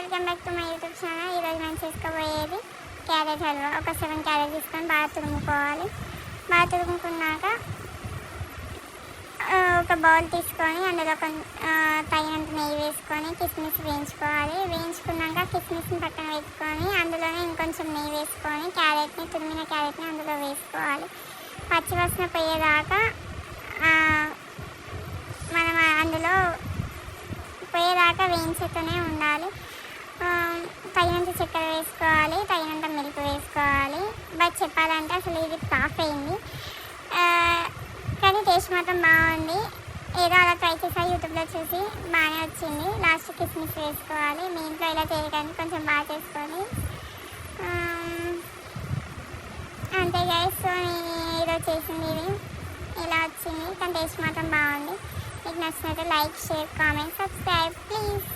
Welcome back to my YouTube channel. ఈరోజు మనం చేసుకోబోయేది carrot halwa. ఒక 7 క్యారెట్ తీసుకొని బాగా తురుముకోవాలి. బాగా తురుముకున్నాక ఒక బౌల్ తీసుకొని అందులో తగినంత నెయ్యి వేసుకొని కిస్మిస్ వేయించుకోవాలి. వేయించుకున్నాక కిస్మిస్ని పక్కన పెట్టుకొని అందులోనే ఇంకొంచెం నెయ్యి వేసుకొని తురిమిన క్యారెట్ని అందులో వేసుకోవాలి. పచ్చివాసన పోయేదాకా మనం అందులో పోయేదాకా వేయించుతూనే ఉండాలి. తగినంత చక్కెర వేసుకోవాలి, తగినంత మిల్క్ వేసుకోవాలి. బట్ చెప్పాలంటే అసలు ఇది టాప్ అయింది, కానీ టేస్ట్ మాత్రం బాగుంది. ఏదో అలా ట్రై చేసా, యూట్యూబ్లో చూసి బాగానే వచ్చింది. లాస్ట్ కిస్మిస్ వేసుకోవాలి. మీ ఇంట్లో ఇలా చేయడానికి కొంచెం బాగా చేసుకొని అంతే గైస్. సో నేను ఈరోజు చేసింది ఇది ఇలా వచ్చింది, కానీ టేస్ట్ మాత్రం బాగుంది. మీకు నచ్చినట్టు like, share, comment, subscribe please.